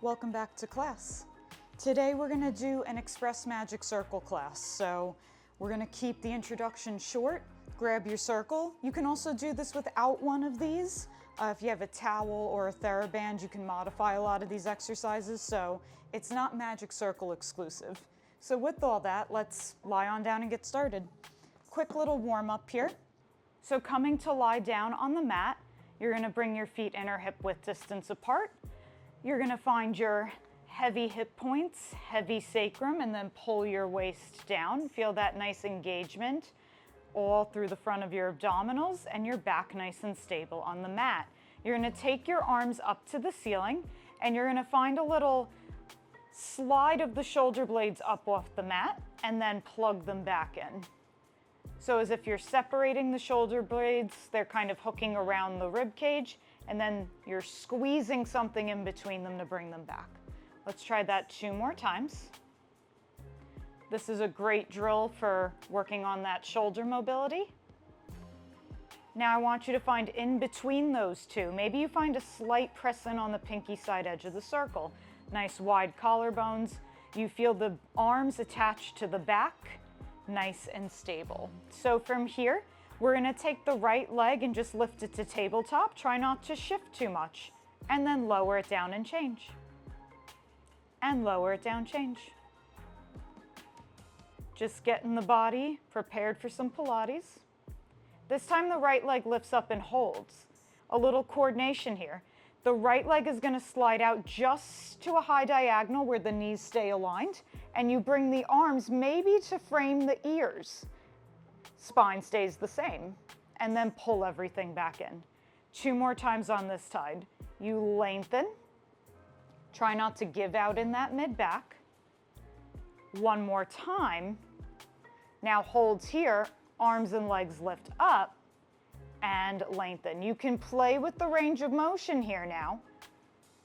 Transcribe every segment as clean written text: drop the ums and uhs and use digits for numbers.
Welcome back to class. Today we're going to do an Express Magic Circle class. So we're going to keep the introduction short. Grab your circle. You can also do this without one of these. If you have a towel or a TheraBand, you can modify a lot of these exercises. So it's not Magic Circle exclusive. So with all that, let's lie on down and get started. Quick little warm up here. So coming to lie down on the mat, you're going to bring your feet inner hip width distance apart. You're going to find your heavy hip points, heavy sacrum, and then pull your waist down. Feel that nice engagement all through the front of your abdominals and your back nice and stable on the mat. You're going to take your arms up to the ceiling and you're going to find a little slide of the shoulder blades up off the mat and then plug them back in. So as if you're separating the shoulder blades, they're kind of hooking around the rib cage, and then you're squeezing something in between them to bring them back. Let's try that 2 more times. This is a great drill for working on that shoulder mobility. Now I want you to find in between those two. Maybe you find a slight press in on the pinky side edge of the circle. Nice wide collarbones. You feel the arms attached to the back, nice and stable. So from here, we're going to take the right leg and just lift it to tabletop. Try not to shift too much. And then lower it down and change. And lower it down, change. Just getting the body prepared for some Pilates. This time the right leg lifts up and holds. A little coordination here. The right leg is going to slide out just to a high diagonal where the knees stay aligned. And you bring the arms maybe to frame the ears. Spine stays the same, and then pull everything back in. 2 more times on this side. You lengthen. Try not to give out in that mid-back. 1 more time. Now holds here, arms and legs lift up, and lengthen. You can play with the range of motion here now,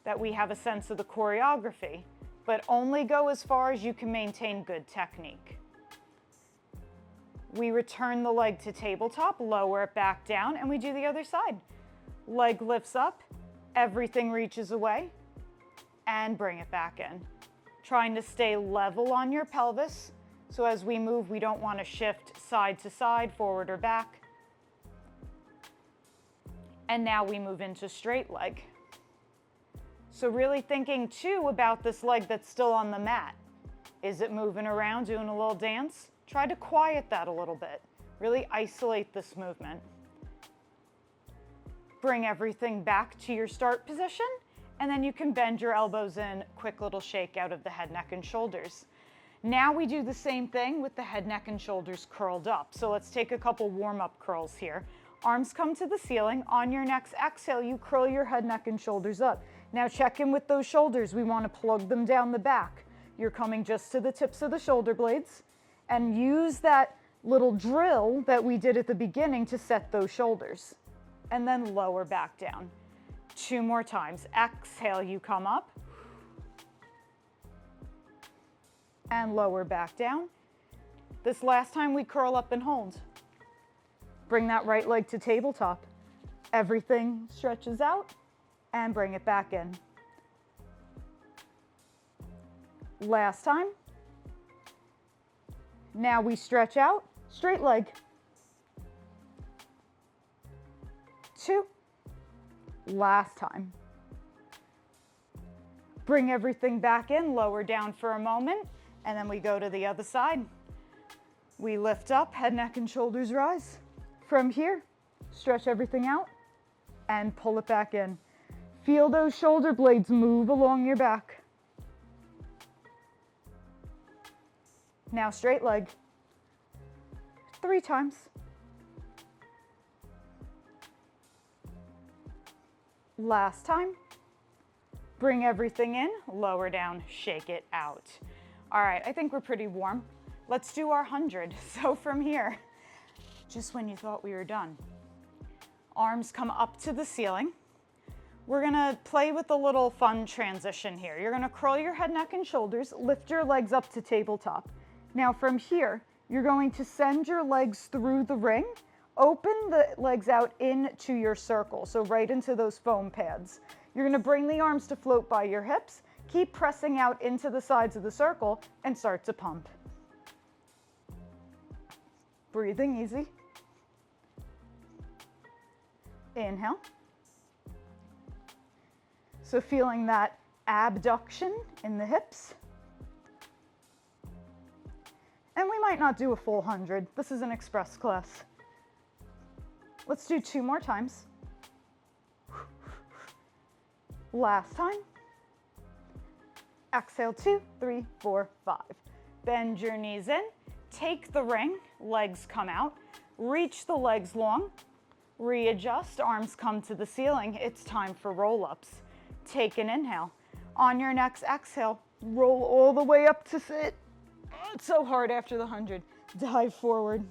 that we have a sense of the choreography, but only go as far as you can maintain good technique. We return the leg to tabletop, lower it back down, and we do the other side. Leg lifts up, everything reaches away, and bring it back in. Trying to stay level on your pelvis, so as we move, we don't want to shift side to side, forward or back. And now we move into straight leg. So really thinking too about this leg that's still on the mat. Is it moving around, doing a little dance? Try to quiet that a little bit. Really isolate this movement. Bring everything back to your start position, and then you can bend your elbows in, quick little shake out of the head, neck, and shoulders. Now we do the same thing with the head, neck, and shoulders curled up. So let's take a couple warm-up curls here. Arms come to the ceiling. On your next exhale, you curl your head, neck, and shoulders up. Now check in with those shoulders. We want to plug them down the back. You're coming just to the tips of the shoulder blades. And use that little drill that we did at the beginning to set those shoulders. And then lower back down. 2 more times. Exhale, you come up. And lower back down. This last time we curl up and hold. Bring that right leg to tabletop. Everything stretches out and bring it back in. Last time. Now we stretch out, straight leg. 2. Last time. Bring everything back in, lower down for a moment, and then we go to the other side. We lift up, head, neck, and shoulders rise. From here, stretch everything out and pull it back in. Feel those shoulder blades move along your back. Now straight leg. 3 times. Last time. Bring everything in, lower down, shake it out. All right, I think we're pretty warm. Let's do our 100. So from here, just when you thought we were done, arms come up to the ceiling. We're gonna play with a little fun transition here. You're gonna curl your head, neck, and shoulders, lift your legs up to tabletop. Now from here, you're going to send your legs through the ring, open the legs out into your circle, so right into those foam pads. You're gonna bring the arms to float by your hips. Keep pressing out into the sides of the circle and start to pump. Breathing easy. Inhale. So feeling that abduction in the hips. And we might not do a full 100. This is an express class. Let's do 2 more times. Last time. Exhale, 2, 3, 4, 5. Bend your knees in. Take the ring, legs come out. Reach the legs long. Readjust, arms come to the ceiling. It's time for roll-ups. Take an inhale. On your next exhale, roll all the way up to sit. Oh, it's so hard after the 100. Dive forward.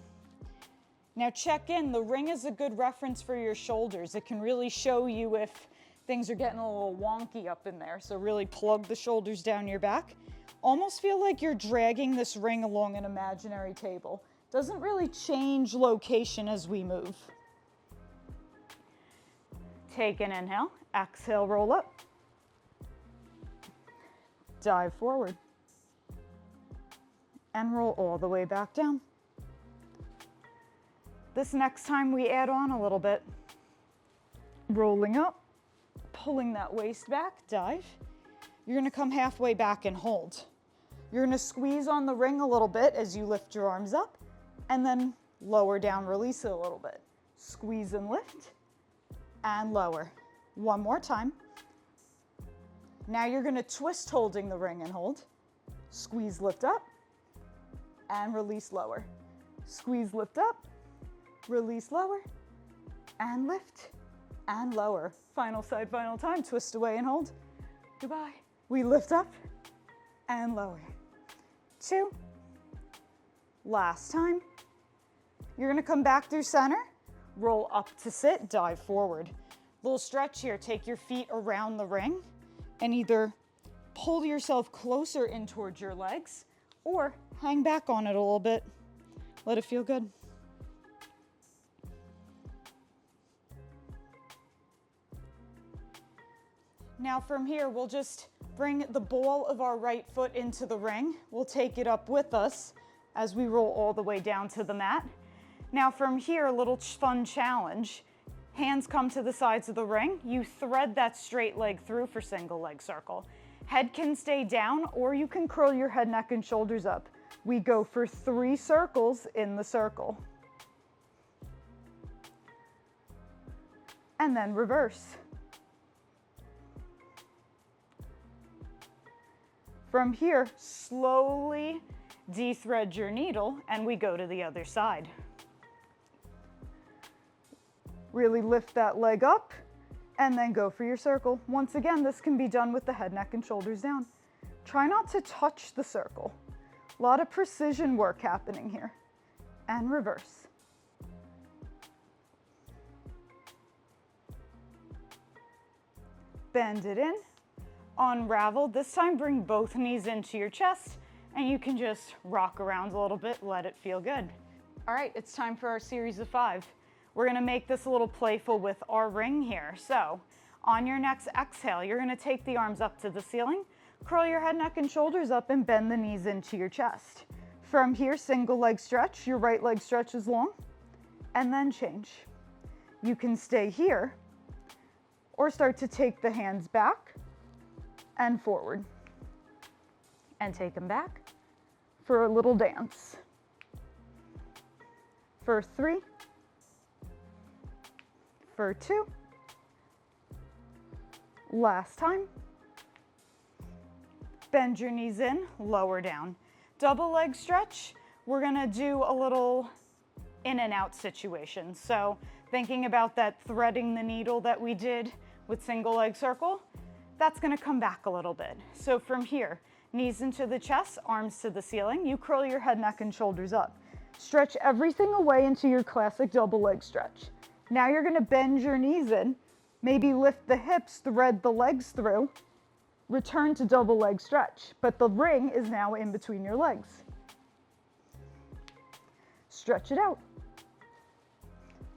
Now check in. The ring is a good reference for your shoulders. It can really show you if things are getting a little wonky up in there. So really plug the shoulders down your back. Almost feel like you're dragging this ring along an imaginary table. Doesn't really change location as we move. Take an inhale. Exhale, roll up. Dive forward. And roll all the way back down. This next time we add on a little bit. Rolling up, pulling that waist back, dive. You're gonna come halfway back and hold. You're gonna squeeze on the ring a little bit as you lift your arms up, and then lower down, release it a little bit. Squeeze and lift, and lower. One more time. Now you're gonna twist holding the ring and hold. Squeeze, lift up, and release, lower. Squeeze, lift up, release, lower, and lift, and lower. Final side, final time. Twist away and hold. Goodbye. We lift up and lower. 2. Last time. You're gonna come back through center, roll up to sit, dive forward. Little stretch here. Take your feet around the ring and either pull yourself closer in towards your legs or hang back on it a little bit. Let it feel good. Now from here, we'll just bring the ball of our right foot into the ring. We'll take it up with us as we roll all the way down to the mat. Now from here, a little fun challenge. Hands come to the sides of the ring. You thread that straight leg through for single leg circle. Head can stay down, or you can curl your head, neck, and shoulders up. We go for 3 circles in the circle. And then reverse. From here, slowly de-thread your needle, and we go to the other side. Really lift that leg up, and then go for your circle. Once again, this can be done with the head, neck, and shoulders down. Try not to touch the circle. A lot of precision work happening here. And reverse. Bend it in. Unravel. This time, bring both knees into your chest, and you can just rock around a little bit, let it feel good. All right, it's time for our series of 5. We're gonna make this a little playful with our ring here. So on your next exhale, you're gonna take the arms up to the ceiling, curl your head, neck, and shoulders up, and bend the knees into your chest. From here, single leg stretch. Your right leg stretches long, and then change. You can stay here, or start to take the hands back and forward, and take them back for a little dance. For 3, for 2, last time. Bend your knees in, lower down. Double leg stretch, we're gonna do a little in and out situation. So thinking about that threading the needle that we did with single leg circle, that's gonna come back a little bit. So from here, knees into the chest, arms to the ceiling, you curl your head, neck, and shoulders up. Stretch everything away into your classic double leg stretch. Now you're gonna bend your knees in, maybe lift the hips, thread the legs through, return to double leg stretch, but the ring is now in between your legs. Stretch it out.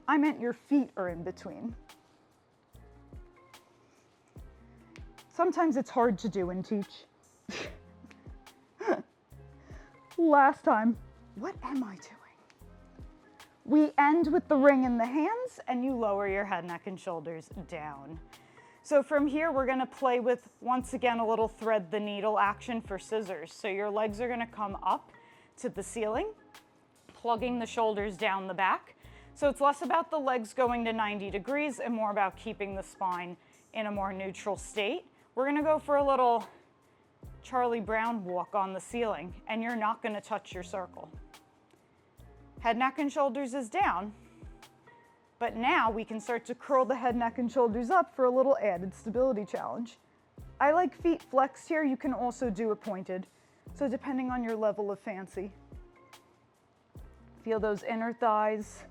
I meant your feet are in between. Sometimes it's hard to do and teach. Last time. What am I doing? We end with the ring in the hands and you lower your head, neck, and shoulders down. So from here, we're gonna play with, once again, a little thread the needle action for scissors. So your legs are gonna come up to the ceiling, plugging the shoulders down the back. So it's less about the legs going to 90 degrees and more about keeping the spine in a more neutral state. We're gonna go for a little Charlie Brown walk on the ceiling, and you're not gonna touch your circle. Head, neck, and shoulders is down, but now we can start to curl the head, neck, and shoulders up for a little added stability challenge. I like feet flexed here. You can also do it pointed, so depending on your level of fancy. Feel those inner thighs.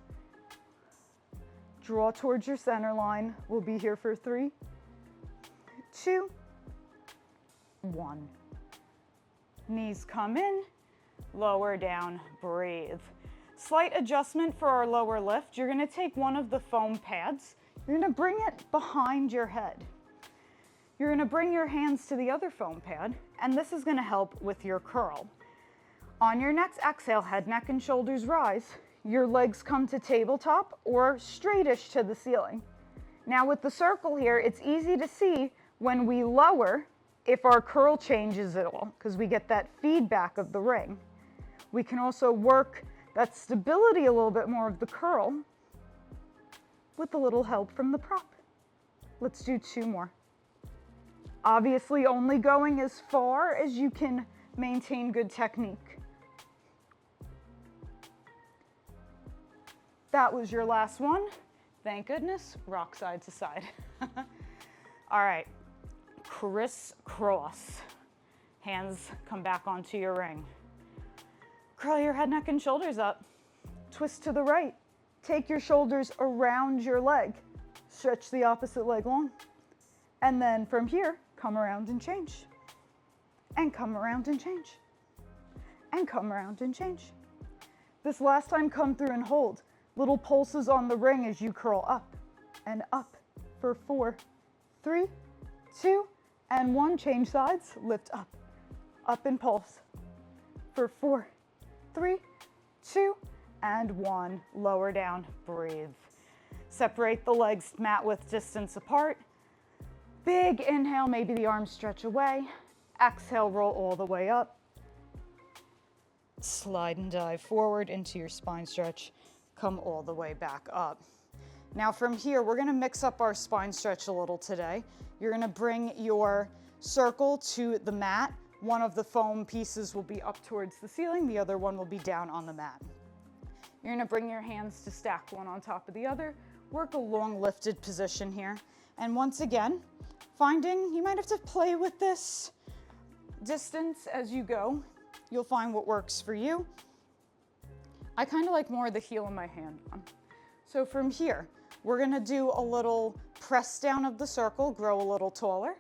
Draw towards your center line. We'll be here for 3, 2, 1. Knees come in, lower down, breathe. Slight adjustment for our lower lift. You're gonna take one of the foam pads. You're gonna bring it behind your head. You're gonna bring your hands to the other foam pad, and this is gonna help with your curl. On your next exhale, head, neck, and shoulders rise. Your legs come to tabletop or straightish to the ceiling. Now with the circle here, it's easy to see when we lower if our curl changes at all, because we get that feedback of the ring. We can also work that stability a little bit more of the curl with a little help from the prop. Let's do 2 more. Obviously only going as far as you can maintain good technique. That was your last one. Thank goodness, rock side to side. All right, crisscross. Hands come back onto your ring. Curl your head, neck, and shoulders up. Twist to the right. Take your shoulders around your leg. Stretch the opposite leg long. And then from here, come around and change. And come around and change. And come around and change. This last time, come through and hold. Little pulses on the ring as you curl up and up for 4, 3, 2, and 1. Change sides, lift up. Up and pulse for 4, 3, 2, and 1. Lower down, breathe. Separate the legs mat width distance apart. Big inhale, maybe the arms stretch away. Exhale, roll all the way up. Slide and dive forward into your spine stretch. Come all the way back up. Now from here, we're gonna mix up our spine stretch a little today. You're gonna bring your circle to the mat. One of the foam pieces will be up towards the ceiling, the other one will be down on the mat. You're gonna bring your hands to stack one on top of the other, work a long lifted position here. And once again, finding, you might have to play with this distance as you go. You'll find what works for you. I kind of like more of the heel of my hand on. So from here, we're gonna do a little press down of the circle, grow a little taller,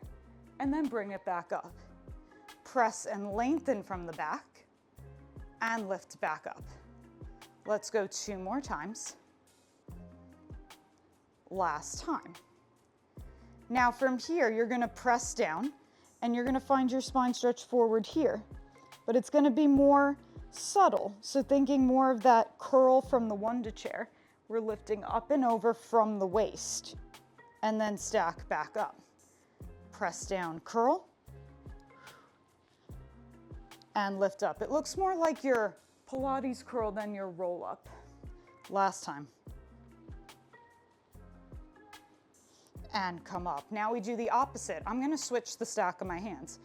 and then bring it back up. Press and lengthen from the back, and lift back up. Let's go 2 more times. Last time. Now from here, you're gonna press down, and you're gonna find your spine stretch forward here, but it's gonna be more subtle. So thinking more of that curl from the Wunda chair, we're lifting up and over from the waist, and then stack back up. Press down, curl, and lift up. It looks more like your Pilates curl than your roll up. Last time. And come up. Now we do the opposite. I'm gonna switch the stack of my hands.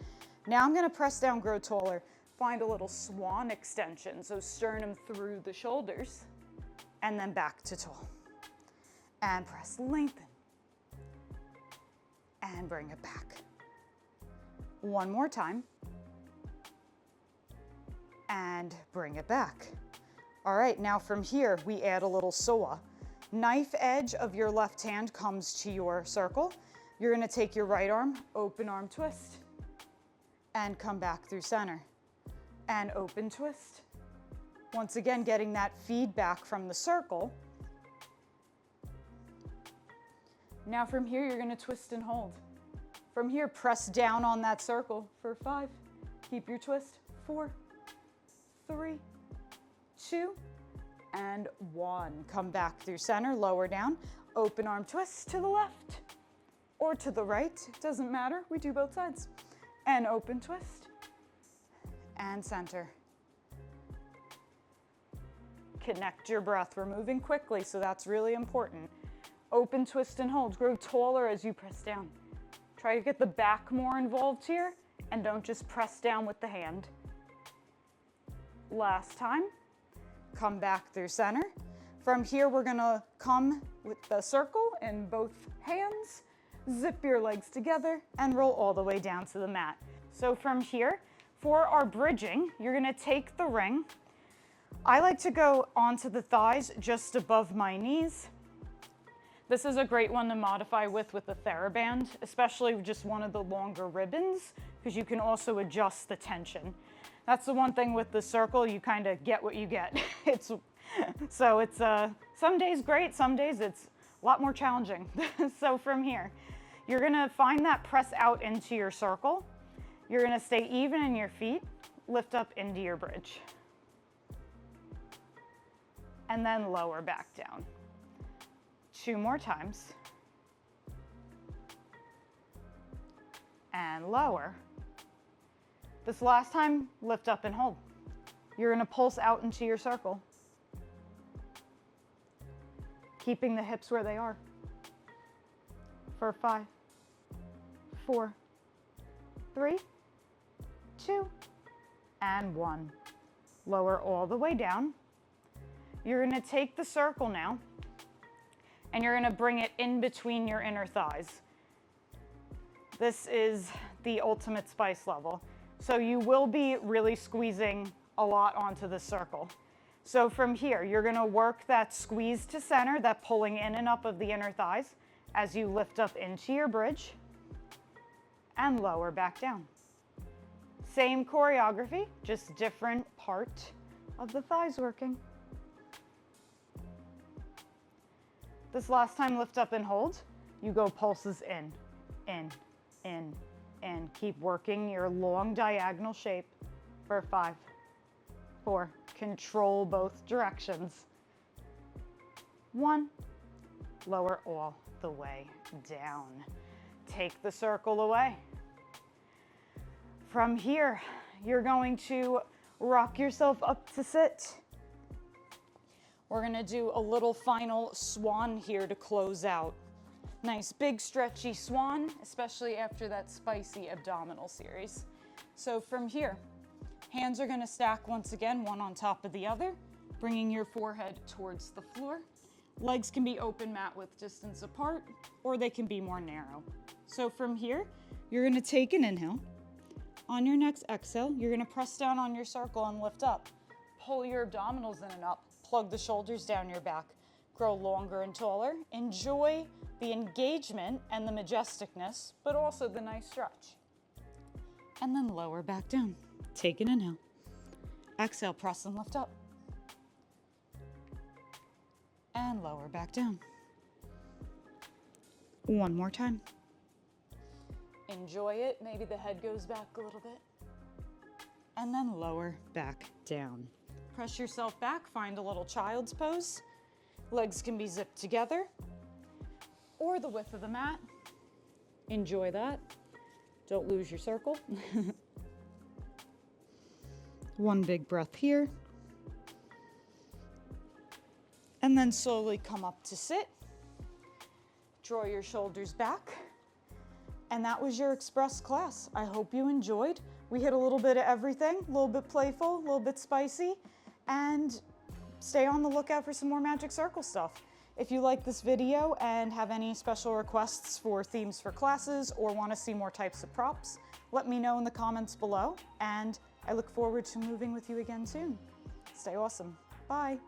Now I'm gonna press down, grow taller, find a little swan extension, so sternum through the shoulders, and then back to tall. And press, lengthen. And bring it back. One more time. And bring it back. All right, now from here, we add a little soa. Knife edge of your left hand comes to your circle. You're gonna take your right arm, open arm twist, and come back through center. And open twist. Once again, getting that feedback from the circle. Now from here, you're gonna twist and hold From here, press down on that circle for 5. Keep your twist. 4, 3, 2, and 1. Come back through center, lower down. Open arm twist to the left or to the right. It doesn't matter. We do both sides. And open twist and center. Connect your breath. We're moving quickly, so that's really important. Open twist and hold. Grow taller as you press down. Try to get the back more involved here, and don't just press down with the hand. Last time. Come back through center. From here, we're gonna come with the circle in both hands, zip your legs together, and roll all the way down to the mat. So from here, for our bridging, you're gonna take the ring. I like to go onto the thighs just above my knees. This is a great one to modify with the TheraBand, especially just one of the longer ribbons, because you can also adjust the tension. That's the one thing with the circle, you kind of get what you get. So it's some days great, some days it's a lot more challenging. So from here, you're gonna find that press out into your circle. You're gonna stay even in your feet, lift up into your bridge. And then lower back down. 2 more times. And lower. This last time, lift up and hold. You're gonna pulse out into your circle. Keeping the hips where they are. For 5, 4, 3, 2, and 1. Lower all the way down. You're gonna take the circle now, and you're gonna bring it in between your inner thighs. This is the ultimate spice level. So you will be really squeezing a lot onto the circle. So from here, you're gonna work that squeeze to center, that pulling in and up of the inner thighs as you lift up into your bridge and lower back down. Same choreography, just different part of the thighs working. This last time, lift up and hold. You go pulses in, in, in, in. Keep working your long diagonal shape for 5, 4. Control both directions. 1. Lower all the way down. Take the circle away. From here, you're going to rock yourself up to sit. We're gonna do a little final swan here to close out. Nice big stretchy swan, especially after that spicy abdominal series. So from here, hands are gonna stack once again, one on top of the other, bringing your forehead towards the floor. Legs can be open mat width distance apart, or they can be more narrow. So from here, you're gonna take an inhale. On your next exhale, you're gonna press down on your circle and lift up. Pull your abdominals in and up. Plug the shoulders down your back. Grow longer and taller. Enjoy the engagement and the majesticness, but also the nice stretch. And then lower back down. Take an inhale. Exhale, press and lift up. And lower back down. One more time. Enjoy it. Maybe the head goes back a little bit. And then lower back down. Press yourself back, find a little child's pose. Legs can be zipped together or the width of the mat. Enjoy that. Don't lose your circle. One big breath here. And then slowly come up to sit. Draw your shoulders back. And that was your express class. I hope you enjoyed. We hit a little bit of everything, a little bit playful, a little bit spicy, and stay on the lookout for some more Magic Circle stuff. If you like this video and have any special requests for themes for classes or want to see more types of props, let me know in the comments below, and I look forward to moving with you again soon. Stay awesome. Bye.